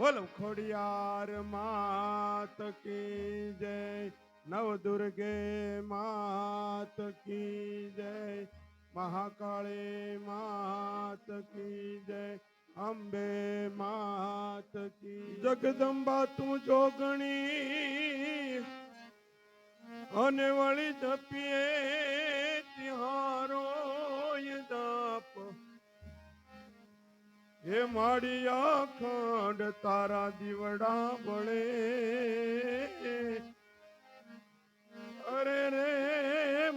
બોલો ખોડિયાર માત કી જય, નવ દુર્ગે માત કી જય, મહાકાળી માત કી જય, અંબે માત કી જગદંબા તું જોગણી અને વળી જપીએ તિહારો દાપ હે મારી અખંડ તારા દીવડા બળે અરે રે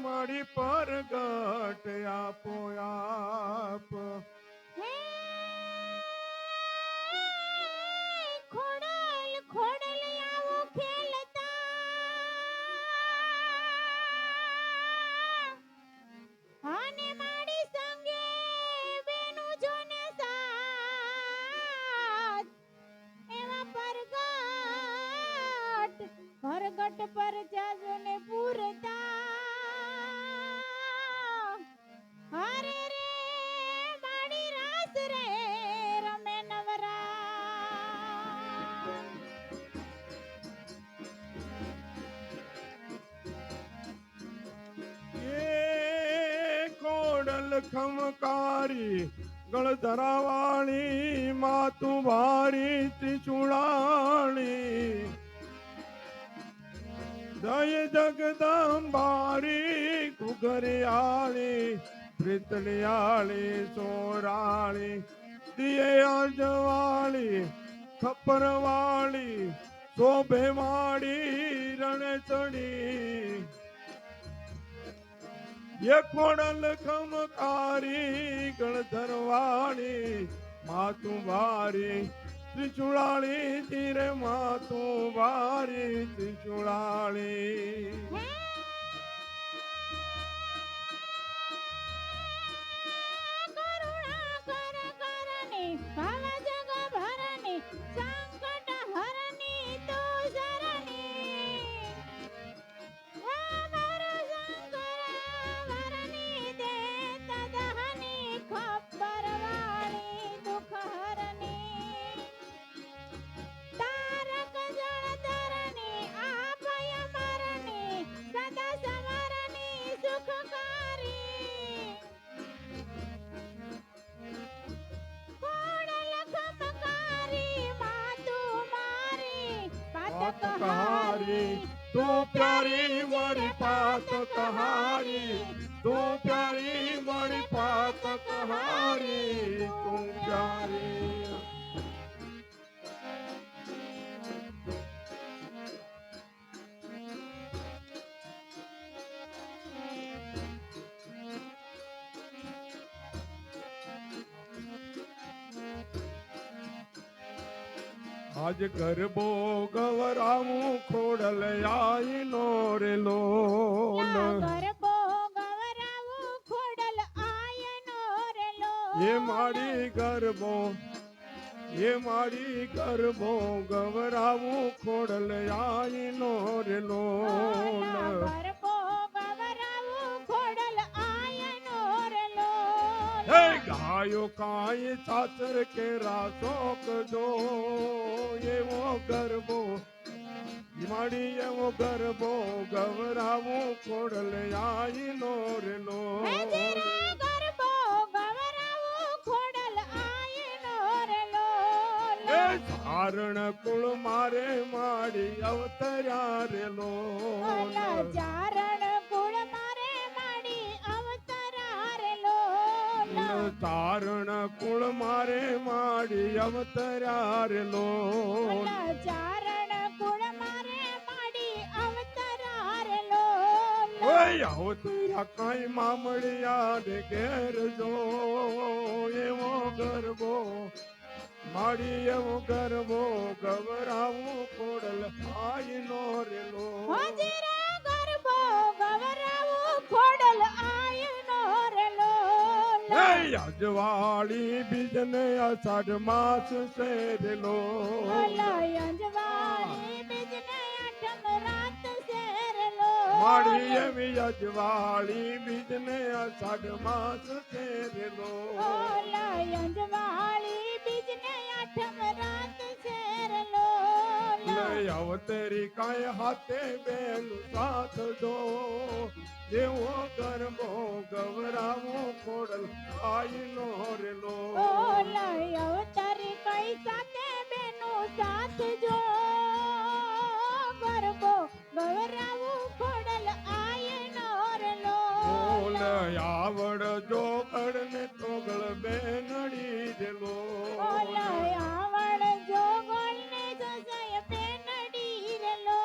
મારી પરગટ આપો આપ ખોડલ ખોડલ આવો ખેલતા અને મારી સંગે બેનું જોને સાથ એવા પરગટ પર જાજોને પૂરતા હરે રે મારી રાસ રે રમે નવરા એ કોડલ ખમકારી ગળધરાવાળી માતું ભારી ત્રિચુળાણી જય જગદંબારી કુઘરિયાળી પ્રીતળિયાળી સોરાળી દિયે આજવાળી ખપરવાળી શોભે માળી રણે ચડી ये कोडल खमकारी गणधरवाणी मातु भारी त्रिचुड़ाली तीरे मातु भारी त्रिचुड़ाली કરુણા કર કરને ભાવ જગ ભરને સંકટ હરની તો શરણી હે મારો શંકર વરની દે તદહની ખબર વાળી દુઃખ હરની તારક જળ ધરની આપય મરની સદા સમરની સુખકારી કોડલ ખમકારી માતુ મારી पातकहारी तू प्यारी मणि पातकहारी तू प्यारी मणि पातकहारी तू प्यारी આજ ગરબો ગવરાવું ખોડલ આઈ નો રે લોલ ગરબો ગવરાવું ખોડલ આયનો રે એ મારી ગરબો ગવરાવું ખોડલ આઈ નો રે લોલ ગરબો ગવરાવું ખોડલ આયનો રે લોલ હે ગાયો કાંઈ સાસર કે રાસોક જો એવો ગરબો માડી એવો ગરબો ગવરાવું ખોડલ આઈ નો રે લોલ ગરબો ગવરાવું ખોડલ આયનો રે લોલ ચારણ કુળ મારે માડી અવતર્યા રે લોલ ચારણ કુળ મારે માડી અવતરા રે લોલ ચારણ કુળ મારે માડી અવતર્યા રે લોલ ચારણ કુળ મારે માડી અવતરા રે લોલ ઓય અવતર્યા કાંઈ મામડિયા ને ઘેર જો એવો ગરબો માડી એવો ગરબો ગવરાવું ખોડલ આઈ નો રે લોલ હાજરા ગરબો ગવરાવું ખોડલ આયનો રે લોલ અજવાળી બીજને અષાઢ માસ સે રે લોલ અંજવાળી બીજને આઠમ રાત સે રે લોલ માડી એવી અજવાળી બીજને અષાઢ માસ સે રે લોલ અંજવાળી બીજને આઠમ રાત સે અવતરી કાય હાથે બેનું સાથ દો જેવો ગરબો ગવરાવો ખોડલ આઈનો રેલો ઓલય અવતારી કઈ સાથે બેનું સાથ જો ગરબો ગવરાવું ખોડલ આયનો રેલો ઓલ આવડ જો કડને તોગળ બેનડી દેલો ઓલય આવડ જો ગોલને સસય પેનડી રેલો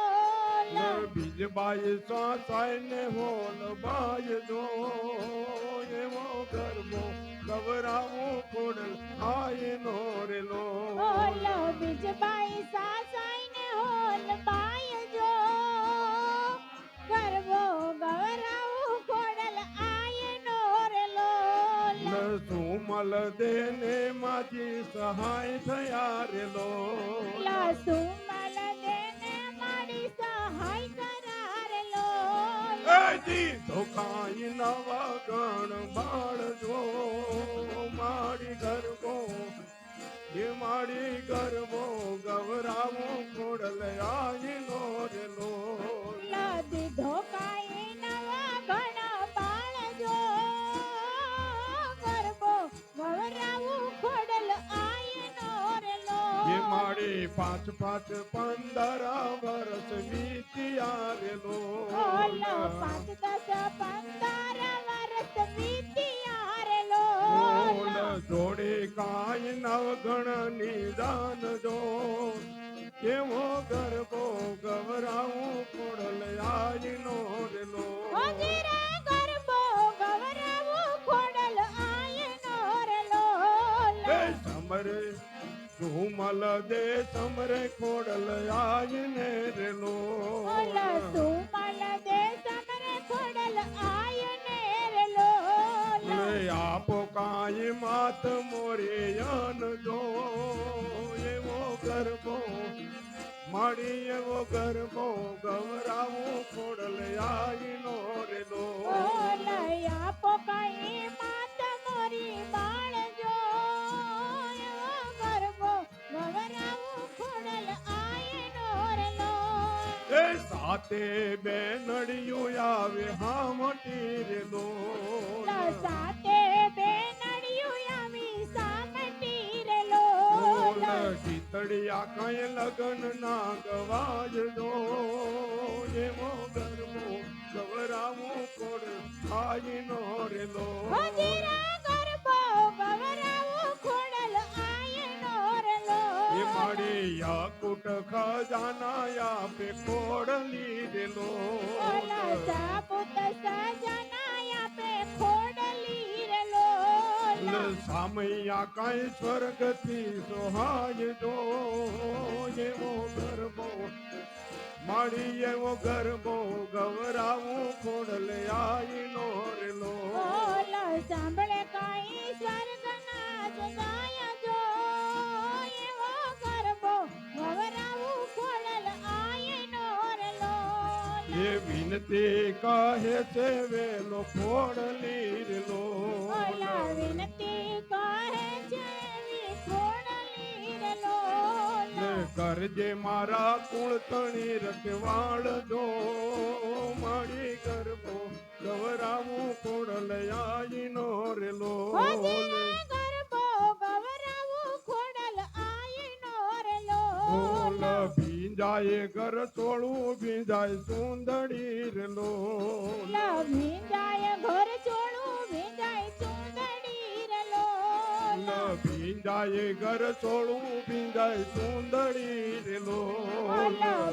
બીજ બાઈ સાસાય ને હોલ બાય દો એવો ગરબો ગવરાવો ખોડલ આયનો રેલો ઓલો બીજબાઈ સાસાઈને હોલ બાય જો ગરબો ગવરાવું ખોડલ આયનો રેલો સુમલ દેને માજી સહાય થયા રેલો લાસુ મલ દેને મારી સહાય કરારેલો જી ધોકાઈ નવા ગણ બાળ જો મારી ગરબો એ મારી ગરબો ગવરાવો ખોડલ આઈનો રેલો લાદી ધોકાઈ નવા ઘણા બાળ જો ગરબો ગવરાવું ખોડલ આયનો રેલો એ મારી 5 15 વર્ષ વીત્યા રેલો ઓલો 5 10 15 વર્ષ વીત્યા રેલો ઓલ જોડે કાય નવગણ નિદાન જો કેવો ગરબો ગવરાવું ખોડલ આઈનો રેલો હોજીરે ગરબો ગવરાવું ખોડલ આયનો રેલો એ સમરે ઝુમલ દે સમરે ખોડલ આઈને રેલો ઓલો સુમલ દે સમરે ખોડલ આયને રેલો આપો કાય માત મોરિયન જો એવો ગરબો માડી એવો ગરબો ગવરાવો ખોડલ આઈનો રેલો ઓલયા પોકાઈ માત મોરી બાળ જો એવો ગરબો ગવરાવું ખોડલ આયનો રેલો એ સાથે બેનડિયું આવે હામટી રેલો સાથે બેનડિયું આવી સામટી રેલો ગીતડિયા કઈ લગન ના ગવાજ દો એવો ગરબો ગવરાવો ખોડ આઈનો રેલો હોજીરા ગરબો ગવરાવું ખોડલ આયનો રેલો એ માડી યાકુટ ખજાના આપે ખોડલી રેલો ઓલા સાપુત સજનાયા પે ખોડલી રેલો સામૈયા કઈ સ્વર્ગ થી સોહાય દો એવો ગરબો માડી એવો ગરબો ગવરાવું ખોડલ આઈનો રેલો ઓલો સાંભળે કાઈ સ્વર્ગના જગાયા જો એવો ગરબો ગવરાવું ખોડલ આયનો રેલો એ વિનતી કહે છે વેલો ખોડલી રેલો ઓલા વિનતી કહે છે વી ખોડલી રેલો કરજે મારા કુળ તણી રખવાળ જો મારી ગરબો ગવરાવું ખોડલ આઈનો રેલો હોજીરે ગરબો ગવરાવું ખોડલ આયનો રેલો ઓલ ભીંજાય ઘર ચોળું ભીંજાય સુંદરી રેલો ભીંજાય ઘર છોડું ભીંજાય ચૂંદડી રેલો ભીંજાય ઘર ચોળું ભીંજાય સુંદરી રેલો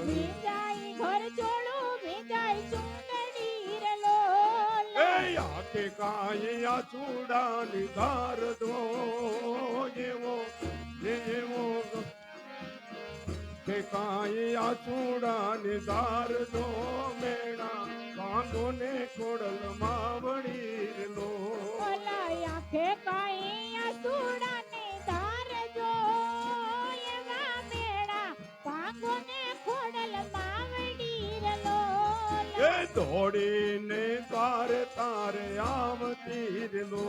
ભીંજાય ઘર છોડું ભીંજાય ચૂંદડી રેલો એ આખે કાયા ચૂડાની ધાર દો એવો એવો કે કાયા ચૂડાની ધાર દો મેણા કાંગો ને ખોડલ માવડી રેલો આખે કાઈ સુડાને ધાર જો એવા મેળા પાંગો ને ખોડલ માવડી રેલો એ દોડીને તારે તારે આવતી રેલો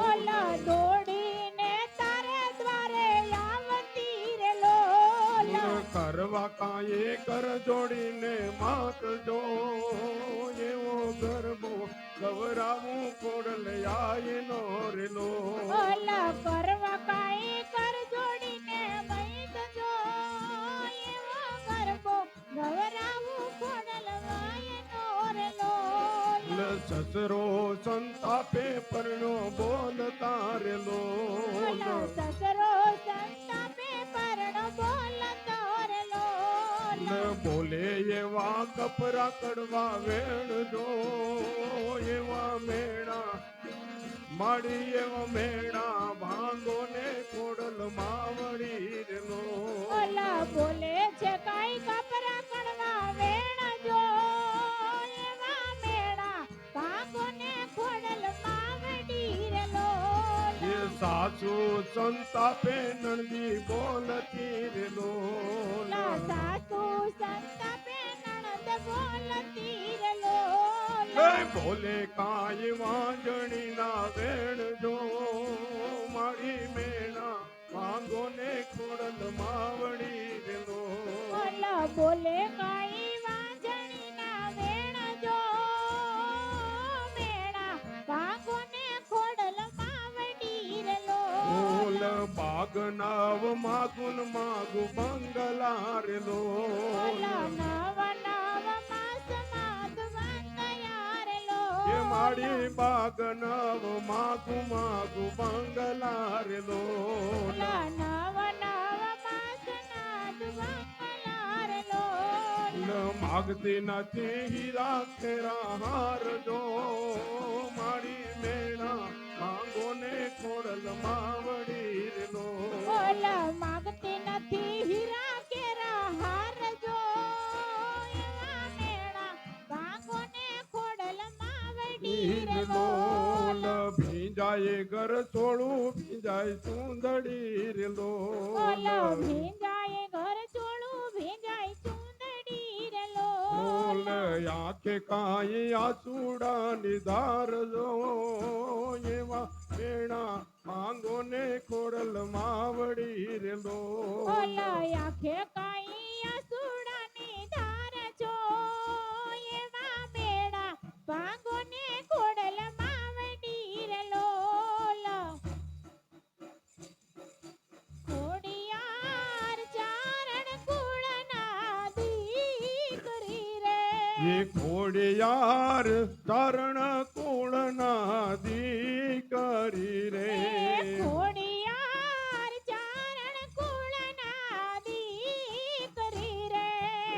ઓલા દોડીને તારે દ્વારે આવતી રેલો કરવા કાંઈ કર જોડીને માત જો એવો ગરબો ગવરાવું ખોડલયાય નો રેલો ઓલા કરવા કાંઈ કર જોડીને મૈત જો એવો ગરબો ગવરાવું ખોડલવાય નો રે લોલ સસરો સંતાપે પરણો બોલતા રેલો ઓલા સસરો સંતાપે પરણો બોલતો રે લોલ બોલે એવા કપરા કડવા વેણ જો એવા મેણા માડી એવા મેણા ભાંગો ને ખોડલ માવડી રેલો ઓલા બોલે છે કાંઈ કપરા કડવા વેણ જો એવા મેળા ભાગોને ખોડલ માવડી રે લોલ એ સાસુ સંતાપે નણદી બોલતી રેલો ઓલા સાસુ સંતાપે નણંદ બોલતી રે લોલ બોલે કાંઈ વાંજણી ના વેણ જો મારી મેણા ભાંગો ને ખોડલ માવડી રેલો ઓલા બોલે કાંઈ વાંજણી ના વેણ જો મેળા ભાગોને ખોડલ માવડી રે ઓલ લોલ બાગ નાવ માગુન માગુ બંગલા રેલો ઓલા નવ નવ માસમાં ધ્વંગયા રે લોલ એ મારી બાગ નાવ માગુ માગુ બંગલા રેલો ઓલા નવ નવ માસના ધ્વંગયા રે લોલ માગતી નથી હીરા ખેરા હાર જો મારી મેણા માંગો ને ખોડલ માવડી રેલો ઓલા માગતી નથી હીરા કેરા હાર જો એવા મેળા ભાગોને ખોડલ માવડી રે લોલ લોલ ભીંજાય ઘર છોડું ભીંજાય સુંદડી રેલો ઓલો ભીંજાય ઘર ચોળું ભીંજાય ચૂંદડી રે બોલ લોલ આંખે કાંઈ આસુડા નિધાર જો એવા મેણા માંગો ને ખોડલ માવડી રેલો ઓલો આંખે કાંઈ આસુડાની ધાર જો એવા મેળા ભાગોને ખોડલ માવડી રે લોલ ખોડિયાર ચારણ કુળના દીકરી રે એ ખોડિયાર ચરણ કુળના દીકરી રે ખોડિયાર ચારણ કુળના દીકરી રે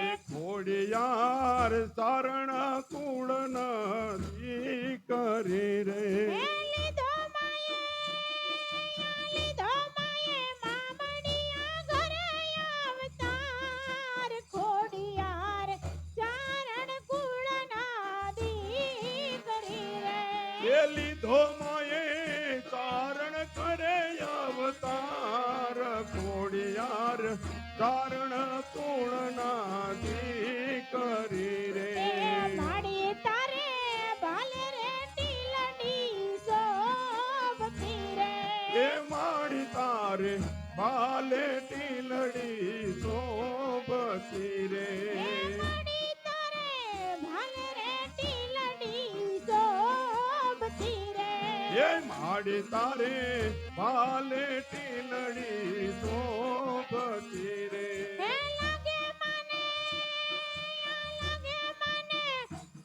એ ખોડિયાર ચરણ કુળના દીકરી રે હે લીધો માયે મામડિયા ઘરે અવતાર ખોડિયાર ચારણ કુળના દીકરી રે એ લીધો માએ ચારણ કરે અવતાર ખોડિયાર ચારણ કુળના દીકરી રે એ માડી તારે ભાલે રે ટીલડી શોભતી રે એ માડી તારે ભાલે ટીલડી શોભતી રે એ માડી તારે ભાલે રે ટીલડી શોભતી રે એ માડી તારે ભાલે ટીલડી શોભતી રે હે લાગે મને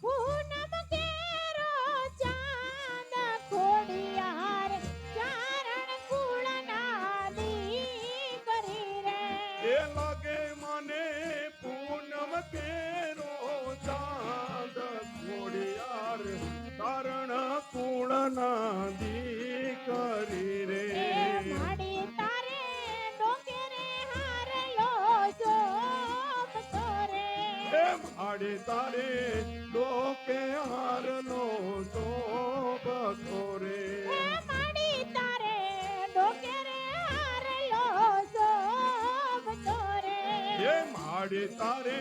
પૂનમ કેરો ચાંદ ખોડિયાર ચારણ કુળના દીકરી રે એ લાગે મને પૂનમ કેરો ચાંદ ખોડિયાર તારણ કુળના દીકરી રે એ માડી તારે ડોકે રે હારલો શોભતો રે એ માડી તારે લોકે હારનો શોભતો રે એ માડી તારે ડોકે રે હારલો શોભતો રે એ માડી તારે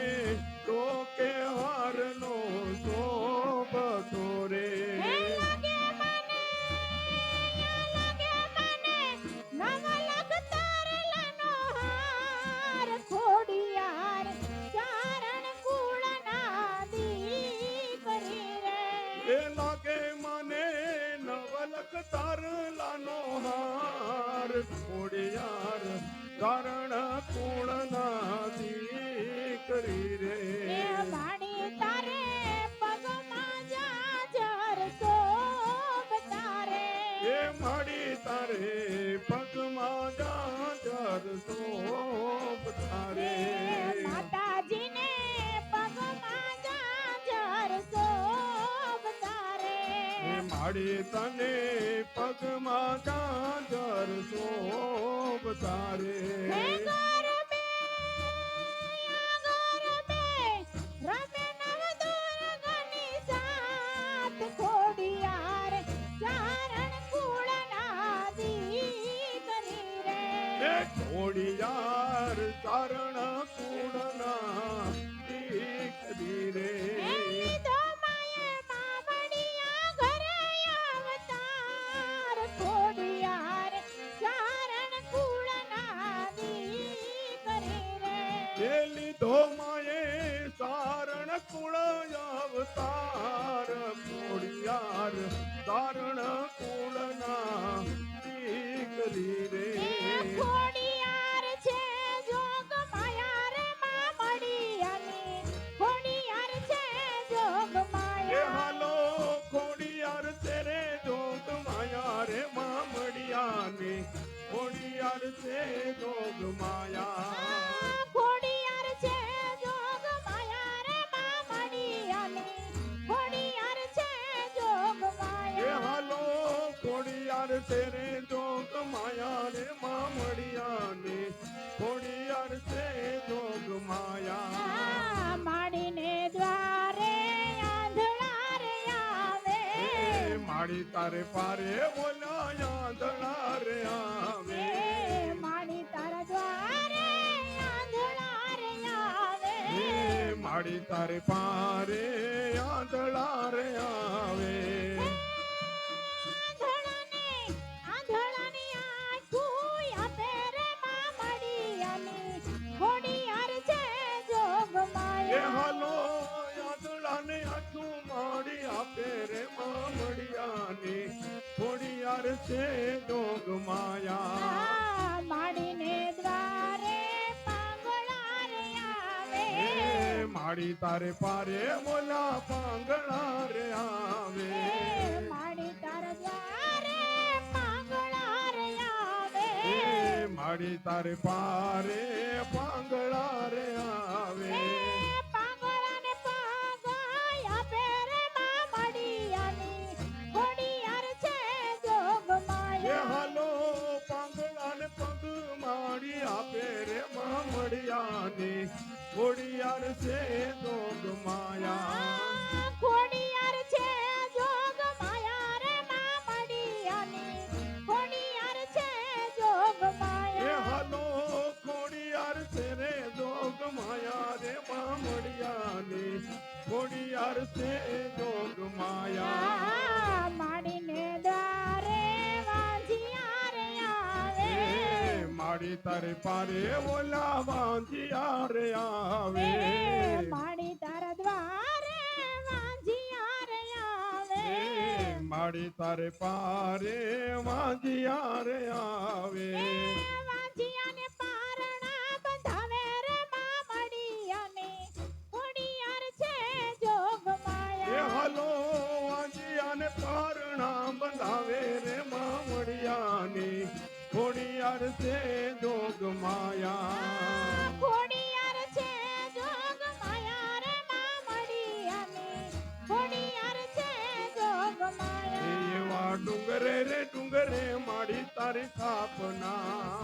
લોકે હારનો શોભતો રે હે લાગે મને નવ લાખ તારલાનો હાર ખોડિયા કુળના દીકરી રે એ માડી તારે પગમાં જાજર શોભતા રે એ માડી તારે પગમાં જાજર શોભતા રે રે માતાજીને પગમાં જાજર શોભતા રે એ માડી તને પગમાં જાજર શોભતા રે હે ગરબે રમે નવદુર્ગાની સાત ખોડિયાર ચારણ કુળના દીકરી રે એ ખોડિયાર ચારણ કુળના દીકરી રે હે લીધો માએ મામડિયા ઘરે અવતાર ખોડિયાર ચારણ કુળના દીકરી રે એ લીધો માએ સારણ કુળ અવતાર ખોડિયાર ચારણ કુળના દીકરી રે એ ખોડિયાર છે જોગ માયા રે મામડિયાની ખોડિયાર છે જોગ એ માયા હાલો ખોડિયાર તેરે જોગ માયા રે મામડિયાની ખોડિયાર છે જોગ માયા ખોડિયાર છે જોગ માયા રે મામડિયાની ખોડિયાર છે જોગ એ માયા હાલો ખોડિયાર તેરે જોગ માયા રે મામડિયાને ખોડિયાર છે જોગ માયા માડીને દ્વારે આંધળા રે આવે એ માડી તારે પારે બોલાયા આંધળા રે આવે એ માડી તારા દ્વારે આંધળા રે આવે એ માડી તારે પારે આંધળા રે આવે આંધળાની આંખું આપે રે મામડિયાની ખોડિયાર છે જોગ એ માયા હાલો આંધળાને આખું માડી આપે રે મામડિયાને ખોડિયાર છે જોગ માયા માડીને દ્વારે પાંગળા રે આવે એ માડી તારે પારે બોલા પાંગળા રે આવે એ માડી તારા દ્વારે પાંગળા રે આવે એ માડી તારે પારે પાંગળા રે આવે એ પાંગળાને પાંગળ આપે રે મામડિયાની ખોડિયાર છે જોગ એ માયા હાલો પાંગળાને પગ માડી આપે રે મામડિયાને ખોડિયાર છે જોગ માયા ખોડિયાર છે જોગ માયા રે મામડિયાની ખોડિયાર છે જોગ એ માયા હાલો ખોડિયાર છે રે જોગ માયા રે મામડિયાને ખોડિયાર છે જોગ માયા માડીને દ્વારે વાંધિયા રે આવે એ માડી તારે પારે બોલા વાંધિયા રે આવે એ માડી તારા દ્વારે વાંધિયા રે આવે એ માડી તારે પારે વાંધિયા રે આવે એ વાંધિયાને પારણા બંધાવે રે મામડિયાને ખોડિયાર છે જોગ એ માયા હાલો વાંધિયાને પારણા બંધાવે રે મામડિયાને ખોડિયાર છે જોગ માયા ખોડિયાર છે જોગ માયા રે મામડિયાની ખોડિયાર છે જોગ એ માયા એવા ડુંગરે રે ડુંગરે માડી તારી સ્થાપના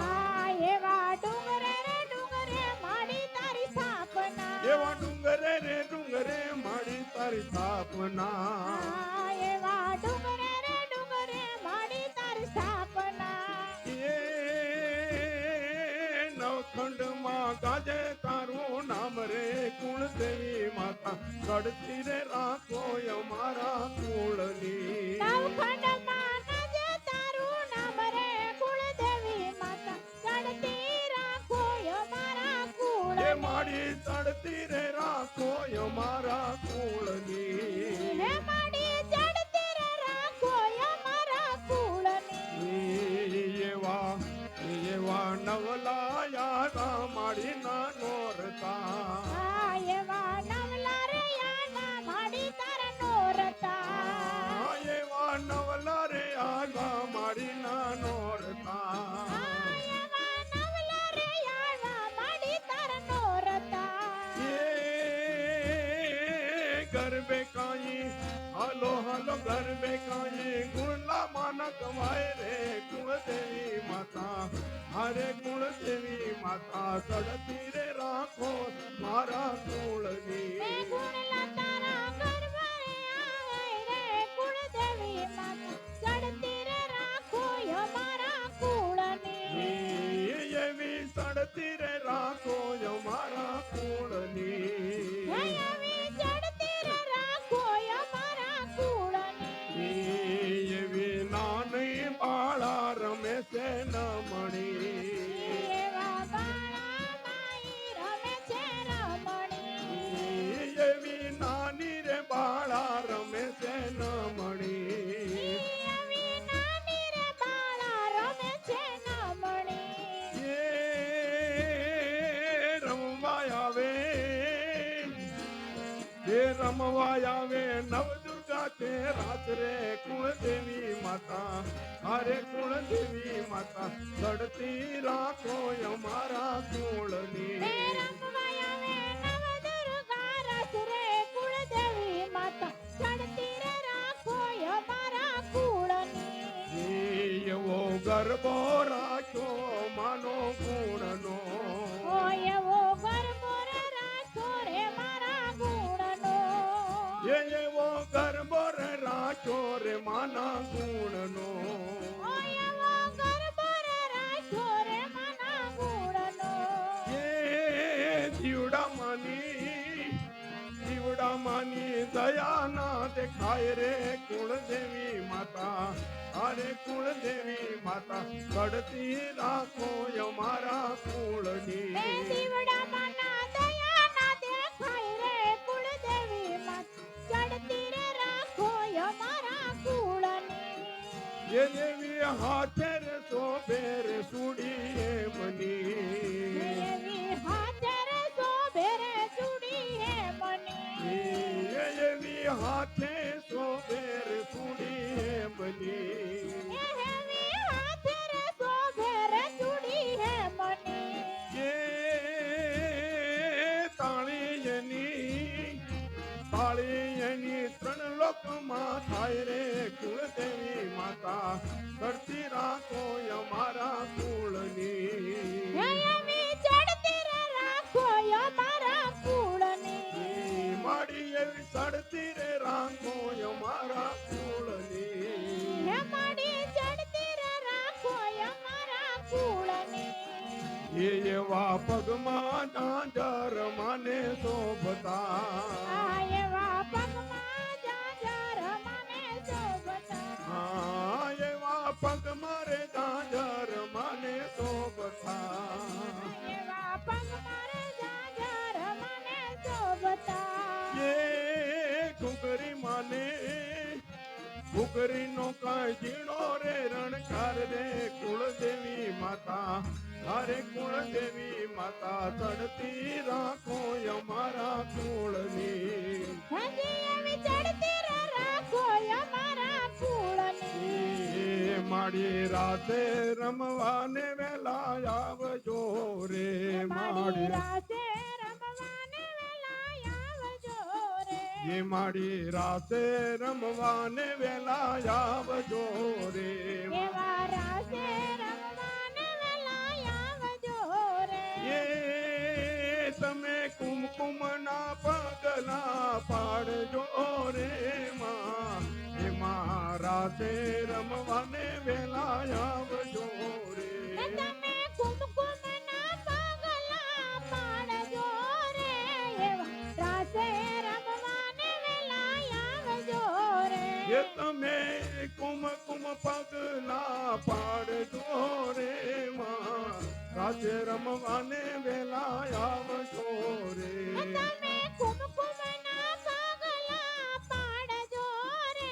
આ એવા ડુંગરે રે ડુંગરે માડી તારી સ્થાપના એવા ડુંગરે રે ડુંગરે માડી તારી સ્થાપના આ એવા ડુંગરે રે ડુંગરે માડી તારી સ્થાપના એ નવખંડમાં ગાજે તારું નામ રે કુળદેવી માતા કડતી રે રાખો અમારા કુળની નવખંડમાં નજે તારું નામ રે કુળદેવી માતા ચડતી રાખો અમારા કુળ એ માડી ચડતી રે રાખો અમારા કુળની હે માડી ચડતી રે રાખો અમારા કુળની એવા એવા નવલાયા રામા માડીના નોરતા આ એવા નવલા રે આના માડી તારા નોરતા એવા નવલા રે આગા માડીના નોરતા આ એવા નવલા રે આના માડી તારા નોરતા ગરબે કાઈ હાલો હાલો ગરબે કાઈ ગુણલા માના કમાય રે કુળદેવી માતા હરે કુળદેવી માતા સડતી રે રાખો મારા કુળની મે ગુણલા તારા ગરબે આવે રે કુળદેવી માતા ચડતી રે રાખો અમારા કુળની એવી સડતી રે રાખો મારા કુળની એવી ચડતી રે રાખો અમારા કુળની એવી નાની બાળા રમે છે નમણી એવા બાળા માઈ રમે છે રમણી એવી નાની રે બાળા રમે છે નમણી એવી નાની રે બાળા રમે છે નમણી એ રમવા આવે એ રમવા આવે નવદુર્ગા તે રાત્રે કુળદેવી માતા હરે કુળદેવી માતા સડતી રાખો અમારા કુળની રે રમવા આવે નવદુર્ગા રસ રે કુળદેવી માતા ચડતી રે રાખો અમારા કુળની એવો ગરબો રાખ્યો માનો ગુણનો ઓ એવો ગરબો રે રાખો રે મારા ગુણનો એવો ગરબો રાખ્યો રે માના ગુણનો ઓ એવો ગરબો રે રાખો રે મારા ગુણનો એ દીવડા માની દયા ના દેખાય રે કુળદેવી માતા અરે કુળદેવી માતા કડતી રાખો અમારા એ કુળની દીવડા માના દયા ના દેખાય રે કુળદેવી માતા ચડતી રે રાખો અમારા કુળની એ દેવી હાથે રે શોભે રે સુડી મની એવી હાથે રે શોભે રે ચૂડી હે મની એવી હાથે શોભે રે સુડી મની એવી હાથે રે શોભે રે ચૂડી હે મની એ તાળી ત્રણ લોકમાં થાય રે કુળદેવી માતા કરતી રાખો અમારા કુળની એવી ચડતી રે રાખો અમારા કુળની માડી એવી સડતી રે રાખો અમારા કુળની હે માડી ચડતી રે રાખો અમારા કુળની એવા પગમાં ડાંજર માને શોભતા આ એવા પગમાં જાજર મને શોભતા એવા પગ મારે ડાંજર માને શોભતા એવા પગ મારે જાજર મને શોભતા એ ઘુઘરી માને ઘુઘરી નો કાંઈ ઝીણો રે રણકાર રે કુળદેવી માતા હરે કુળદેવી માતા ચડતી રાખો અમારા કુળની હજી એવી ચડતી રે રાખો અમારા કુળની એ માડી રાતે રમવાને વેલા આવજો રે મારી માડી રાતે રમવાને વેલા આવજો રે એ માડી રાતે રમવાને વેલા આવજો રે એવા રાતે રમવાને વેલા આવજો રે એ તમે કુમકુમ ના પગલા પાડજો રે માં એ રાતે રમવાને વેલા આવજો રે એ તમે કુમકુમના પગલા પાડજો રે એવા રાતે રમવાને વેલા આવજો રે એ તમે કુમકુમ પગલા પાડજો રે માં રાતે રમવાને વેલા આવજો રે એ તમે કુમકુમના પગલા પાડજો રે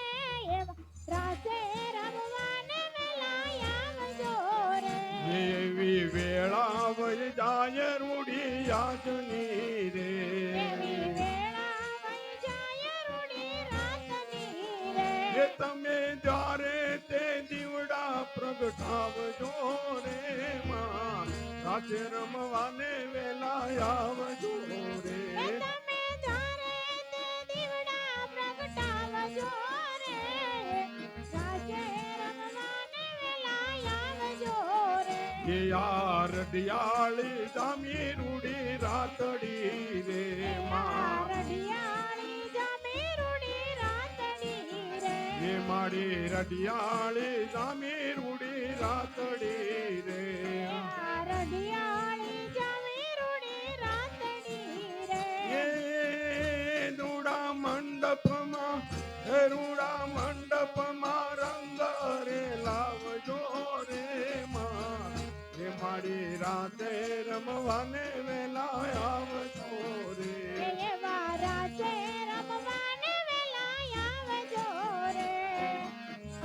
એવા રાતે રમવાને વેલા આવજો રે એવી વેળા વહી જાય જાય રૂડી યાદની રે એવી વેળા વહી જાય રૂડી રાતની રે એ તમે જ્યારે તે દીવડા પ્રગટાવજો રે માં રાતે રમવાને વેલા આવજો રે એ તમે જ્યારે તે દીવડા પ્રગટાવજો રે રાજે રમવાને વેલા આવજો રે એ યાર દિયાળી જામી રૂડી રાતડી રે માં રડિયાળી જામી રૂડી રાતડી રે એ મારી રડિયાળી જામી રૂડી રાતડી રે રડિયાળી જામી રૂડી રાતડી રે એ રૂડા મંડપમાં રંગ રે લાવજો રે માં એ મારી રાતે રમવાને વેલા આવજો રે એવા રાજે રમવાને વેલા આવજો રે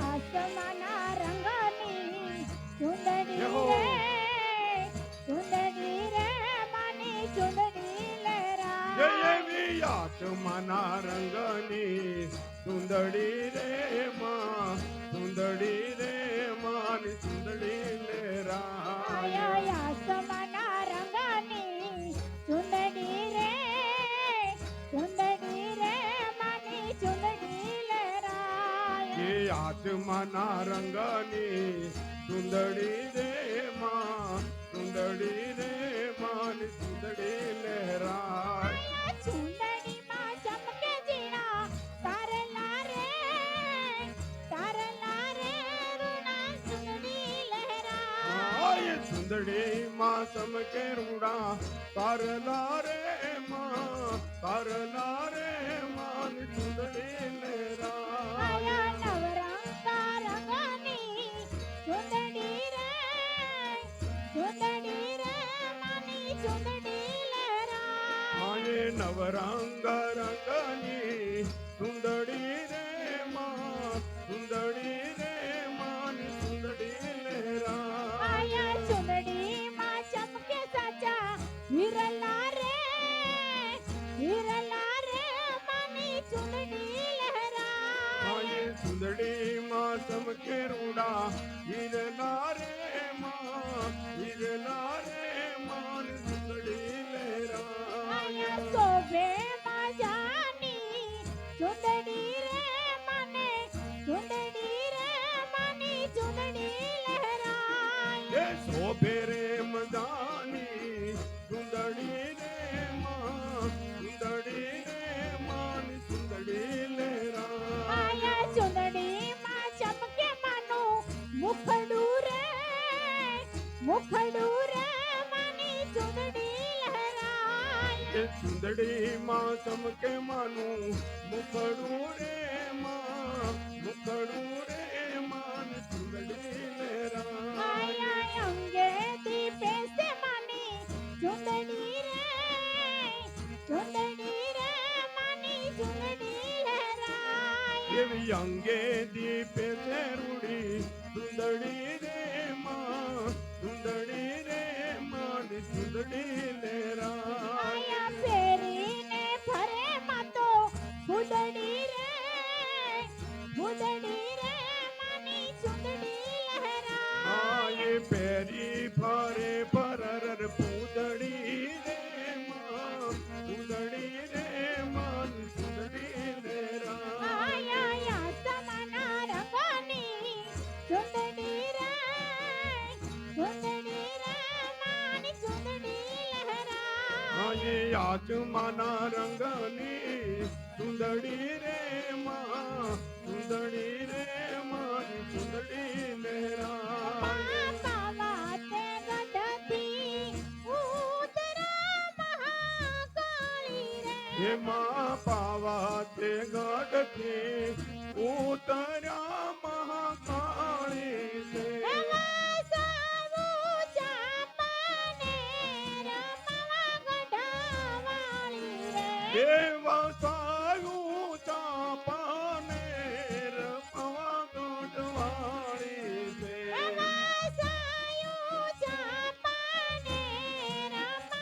આસમાના રંગની ચુંદડી યહો. રે ચુંદડી રે માની ચુંદડી લહેરા જય એવી આત્માના રંગની સુંદડી રે માં સુંદડી રે માની સુંદડી લેરાય આસમાના રંગની ચુંદડી રે ચુંદડી રે માની ચુંદડી લહેરાય એ આત્માના રંગની સુંદડી રે માં સુંદડી રે માની સુંદડી લહેરાય ચુંદડીમાં ચમકે ઝીણા તારલા રે રૂણા ચુંદડી લહેરાય આય સુંદડી માં ચમકે રૂડા તારલા રે માં માની સુંદડી લહેરાય આયા નવરંગા રંગની ચુંદડી રે માની ચુંદડી લહેરાય આયે નવરંગ રંગની સુંદડી રે માં સુંદડી રે માની સુંદડી લહેરાય આયા ચુંદડીમાં ચમકે સાચા હિરલા રે માની ચુંદડી લહેરાય આયે સુંદડી માં ચમકે રૂડા હીરલા રે માની સુંદડી લહેરાય આયા શોભે માજાની ચુંદડી રે માની ચુંદડી લહેરાય એ શોભે રે મજાની સુંદડી રે માની સુંદડી લહેરાય આયા ચુંદડીમાં ચમકે માનું મુખડું રે માની ચુંદડી લહેરાય એ સુંદડી માં ચમકે માનું મુખડું રે માની સુંદડી લહેરાય આયા અંગેથી પેસે માની ચુંદડી રે માની ચુંદડી લહેરાય એવી અંગે દીપે રૂડી સુંદડી રે માની સુંદડી લહેરાય આયા ફેરીને ફરે માતો ફૂદડી રે માની ચુંદડી લહેરાય આયે પેરી ફરે પરર પૂદડી રે માની સુંદડી લહેરાય આયા સમાના રંગની ચુંદડી રે માની ચુંદડી લહેરાય આયે આત્માના રંગની સુંદડી રે માની સુંદડી લહેરાય પાવાતે ગઢથી ઉતરા મહાકાળી રે એમાં પાવા તે ગઢથી ઉતર્યા મહાકાળી છે એવા સાવું ચાપાને રમવા ગઢવાળી રે એવા સાયું ચાપાને રમવા ગઢવાળી છે એવા સાયું ચાપાને રમવા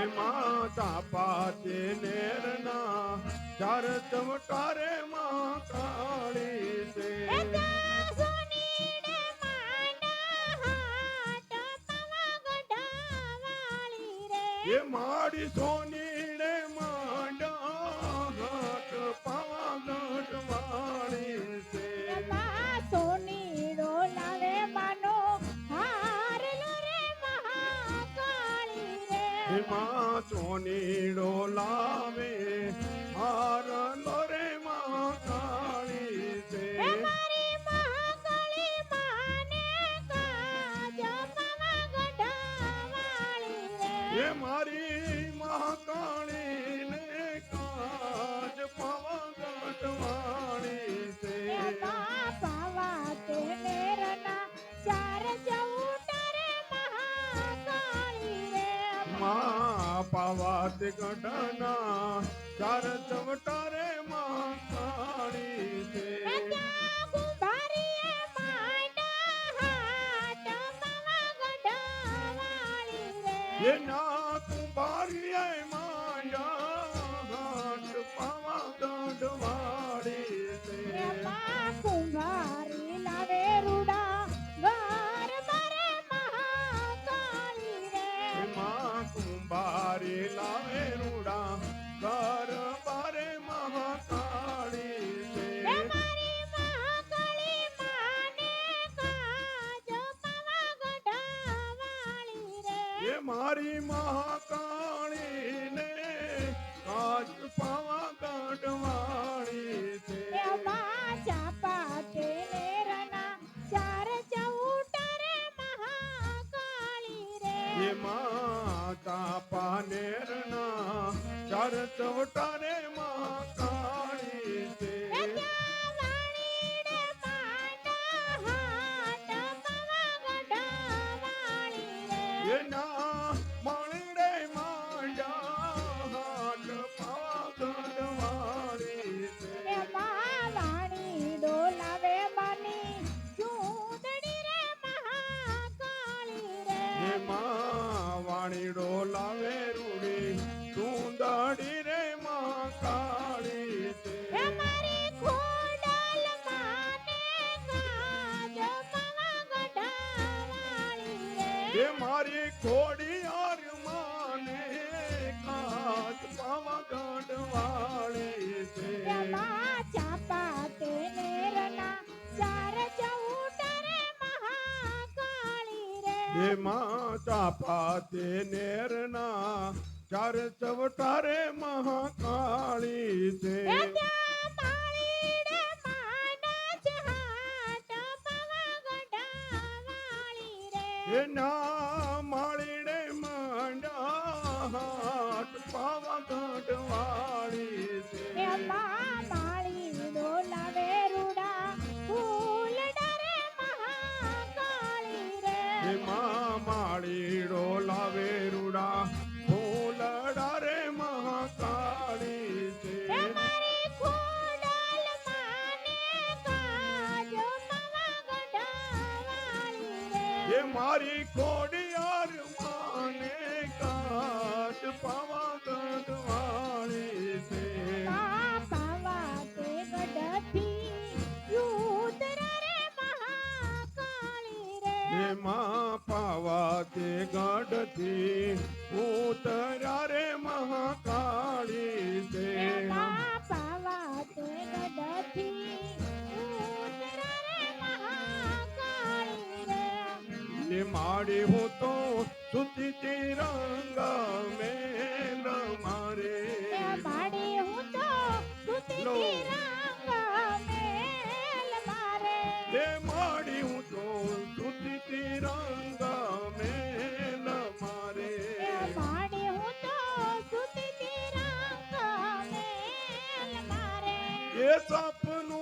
એમાં ચાપાતે નેરના ચાર ચમટારે માં કાળી છે એ દાસુનીડે માંડા હાટ પાવાગઢ વાળી રે. એ મારી સોનીડે માંડા હાટ પાવાગઢ વાળી છે એમાં સોનીડો લાવે માનો હારલો રે મહાકાળી રે. એમાં સોનીડો લાવે હારલો રે માં કાળી છે એ મારી મહાકાળી માને કાજ પાવાગઢ વાળી રે. એ મારી મહાકાળી ને કાજ પાવાગઢ વાળી છે એમાં પાવા તે નેરના ચાર ચૌટારે મહાકાળી રે. માં પાવાત ગઢના ચાર ચવટારે માં કાળી છે એ ત્યાં કુંભારીએ માંડા હાટ પાવાગઢ વાળી રે. એના કુંભારીએ માંડા હાટ પાવાગઢ વાળી છે એમાં કુંભારી લાવે રૂડા વાર બારે મહાકાળી રે. એમાં કુંભારી લાવે રૂડા ઘર બારે મહાકાળી છે એ મારી મહાકાળી માને કાજ પાવાગઢ વાળી રે. એ મારી મહાકાળી ને કાચ પાવાગઢ વાળી છે એમાં ચાપા તે નેરના ચાર ચૌટારે મહાકાળી રે. એમાં ચાપા નેરના ચાર ચવટારે મહાકાળી છે એ ત્યાં વાણીડે માંડા હાટ પાવાગઢ વાળી રે. એના માળીડે માંડા હાટ પાવાગઢ વાળી છે એમાં વાણી ડોલાવે માની ચૂંદડી રે મહાકાળી રે. એમાં વાણીડો લાવે રૂડી સુંદડી રે મહાકાળી છે એ મારી ખોડલ માને કાજ પાવાગઢ વાળી રે. એ મારી ખોડિયાર માને કાચ પાવાગઢ વાળી છે એમાં ચાપા તે નેરના ચાર ચૌટારે મહાકાળી રે. એમાં ચાપા તે નેરના ચાર ચવટારે મહાકાળી છે એ ત્યાં માળીડે માંડા છે હાટ પાવાગઢ વાળી રે. એના માળીડે માંડા હાટ પાવાગઢ વાળી છે એમાં માળી ડોલાવે રૂડા ફૂલ ડરે મહાકાળી રે. એમાં માળીડો લાવે રૂડા ફૂલડા રે મહાકાળી છે એ મારી ખોડલ માને કાજ પાવાગઢ વાળી રે. એ મારી ખોડિયાર માને કાચ પાવાગઢ વાળી છે પાવા તે ગઢથી યુતરા રે મહાકાળી રે. એમાં પાવા તે ગઢથી ઉતર્યા રે મહાકાળી છે એમાં પાવા તે ગઢથી યુતરા રે મહાકાળી રે. એ માડી હું તો સુતી તિરંગા મેલ મારે એ માડી હું તો સુતી લો. તિરંગા મેલ મારે. એ માડી હું તો સુતી તિરંગા મેલ મારે એ માડી હું તો સુતી તિરંગા મેલ મારે. એ સપનું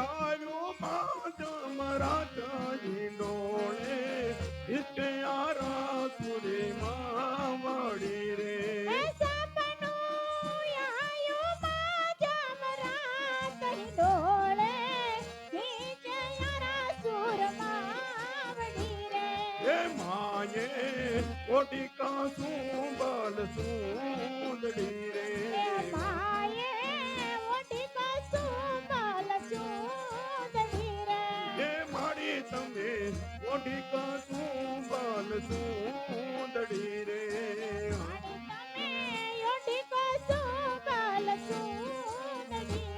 આવ્યું માધમ રાજાની ડોળે ઇતિહારા સુરી માં વળી રે એ સપનું આયું માધમ રાતની ડોળે હિચયારા સુરમાં વળી રે. એ માયે ઓઢી કાસું બાલ સુંદડી રે એ માએ ઓઢી કસુંબલ ચૂંદડી રે એ મારી તમે ઓઢી કાસું બાલ સુંદડી રે મારી તમે ઓઢી કસુંબલ ચૂંદડી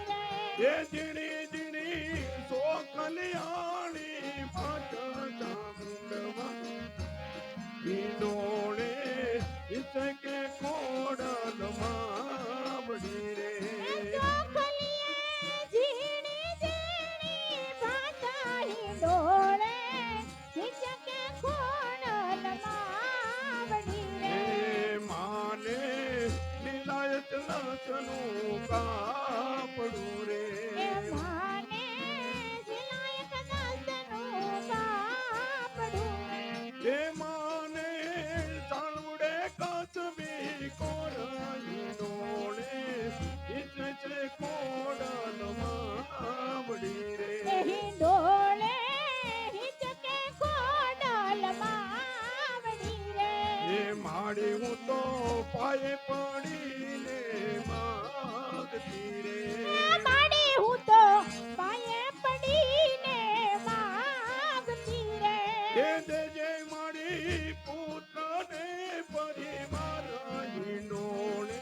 રે એ જીણી જીણી સોખલિયાણી પાછળ ચામુંડમાં ઈંડોળે ઇસકે કોડલ માવડી રે ચોખલીએ ઝીણી ઝીણી ભાતાહી ડોળે હિચકે ખોડલ માવડી રે એ માને લીલાયત લસનું કાપડું રે એ માને સિલાયક દાસનું કાપડું એ માને ચાલવડે કાચબી કોરાઈ ડોળે ઇસકે કોડલ માવડી રે એહી ડોળે હિચકે ખોડલ માવડી રે એ માડી હું તો પાયે પડીને માગતી રે માડી હું તો પાયે પડીને માગતી રે એ દેજે મારી પુત્રને પરિવાર હિંડોળે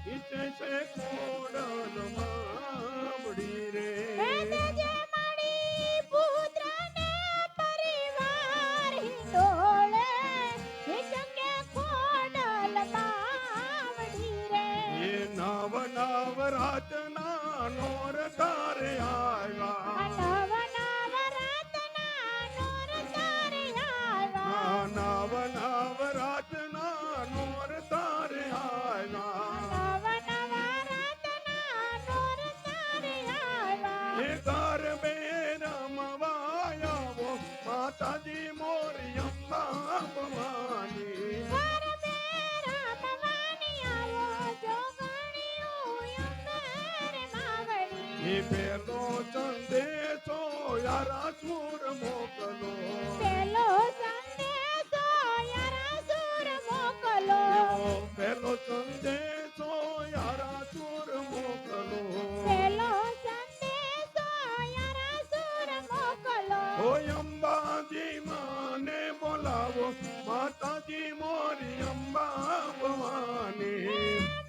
ઈચ્છે છે કોડલ માવડી રે હે દેજે માડી પુત્રને પરિવાર હિંડોળે હિચકે ખોડલ માવડી રે એ નવ નવ રાતના નોર તારે આવ્યા નવ નવ રાતના નોર તારે આવ્યા નવ નવ રાતના નોર તારે આવ્યા નવ નવ રાતના નોર તારે આવ્યા એ ઘર બે રમવાયાવો માતાજી મોરી અંબા ભવાની ઘર મેરા ભવાની આવો જોગણીયું અંબર માવડી એ પેલો સંદેશો યારા સુર મોકલો પેલો સંદેશો યારા સુર મોકલો એવો પેલો સંદેશો યારા સુર મોકલો પેલો સંદેશો યારા સુર મોકલો ઓ અંબાજી માને બોલાવો માતાજી મોરી અંબા ભવાની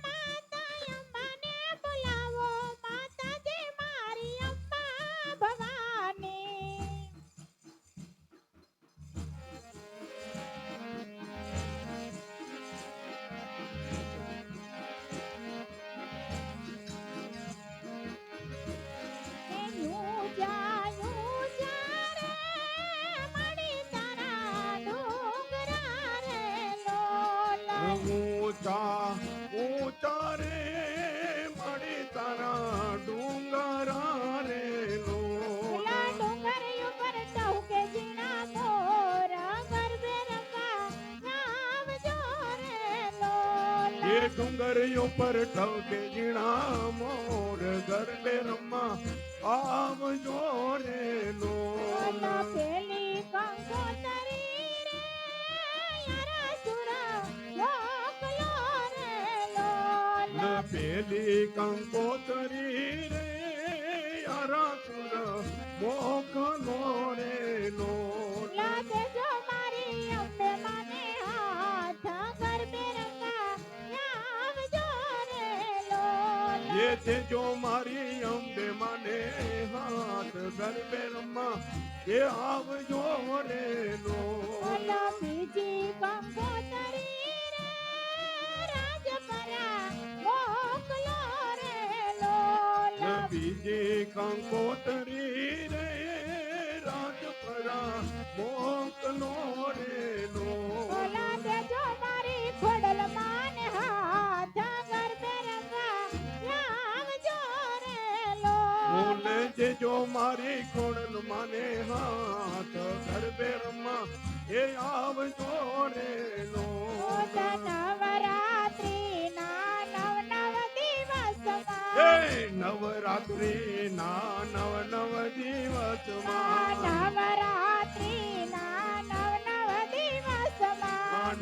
માતા અંબાને બોલાવો માતાજી મારી અંબા ભવાની યું જા રે મણી તારા ડુંગરા રે લોલા ઊંચા ઊંચા રે મળી તારા ડુંગરા રે લો પેલા ડુંગર ઉપર ટહુકે ઝીણા મોર ગરબે રંગા આવજો રે લોલા એ ડુંગર ઉપર ઠવકે ઝીણા મોર ગરબે રમવા આવજો રે લો ઓલા પેલી કંકોતરી રે યારા સુરા મોકલો રે લોલા પેલી કંકોતરી રે યારા સુર મોકલો રે લો લા દેજો મારી અંબે માને હાથ ગરબે રંગા આવજો રે લોલા એ તેજો મારી અંબે માને હાથ ગરબે રમવા એ આવજો રે લો ઓલા બીજી કંકોતરી રે રાજપરા મોકલો રે લોલા બીજી કંકોતરી રે રાજપરા મોકલો રે લો ઓલા દેજો મારી ખોડલ માને હાથ ગરબે રંગા આવજો રે લોલા બોલે જેજો મારી ખોડલ માને હાથ ગરબે રમવા એ આવજો રે લો ઓલા નવરાત્રી ના નવ દિવસમાં એ નવરાત્રી ના નવ દિવસમાં નવરાત્રી ના નવ દિવસમાં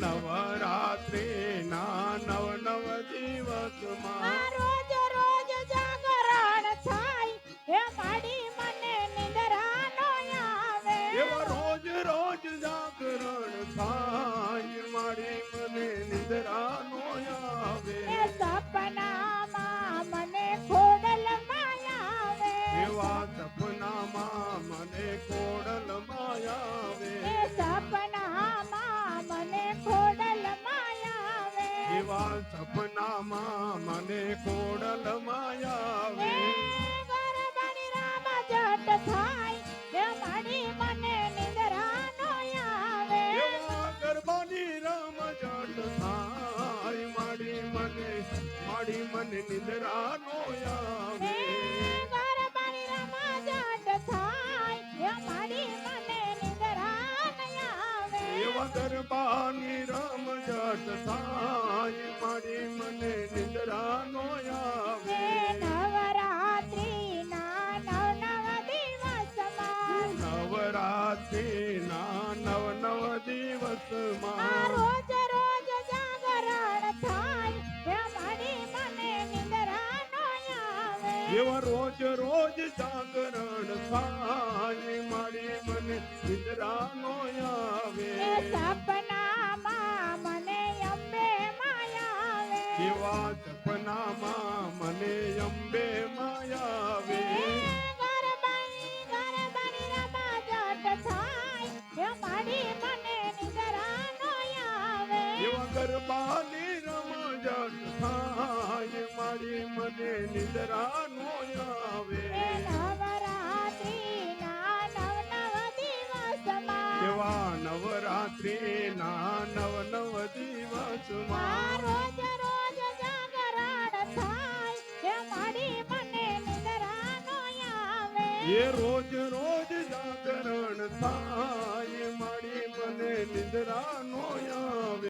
દિવસમાં આ રોજ રોજ જાગરણ થાય હે માડી મને નિંદરા નો આવે એવા રોજ રોજ જાગરણ થાય મારી મને નિંદ્રા નો આવે એ સપનામાં મને ખોડલ આવે એવા સપનામાં મને કોડલ માયાવે એ સપનામાં મને ખોડલ આવે એવા સપનામાં મને કોડલ માયાવે એ ગરબની રામ જટ થાય હે માડી મને નિંદરા નો આવે એવા ગરબાની રમ જટ થાય મારી મને નિંદ્રા નો આવે ગરબની રામ જટ થાય હે માડી મને નિંદરા ન આવે એવા ગરબાની રમ જટ થાય મારી મને નિંદ્રા નો આવે નવરાત્રી ના નવ દિવસમાં નવરાત્રી ના નવ આ દિવસમાં રોજ રોજ જાગરણ થાય હે માડી મને નિંદરા નો આવે એવા રોજ રોજ જાગરણ થાય મારી મને નિંદ્રા નો આવે એ સપનામાં મને અંબે માયાવે એવા સપનામાં મને અંબે માયાવે ગરબની રમા જટ થાય હે માડી મને નિંદરા નો આવે એવા ગરબાની રમઝટ થાય મારી મને નિંદ્રા નો આવે એ નવરાત્રી ના નવ દિવસમાં એવા નવરાત્રી ના નવ દિવસમાં રોજ રોજ જાગરણ થાય હે માડી મને નિંદરા નો આવે એ રોજ રોજ જાગરણ થાય મારી મને નિંદ્રા નો આવે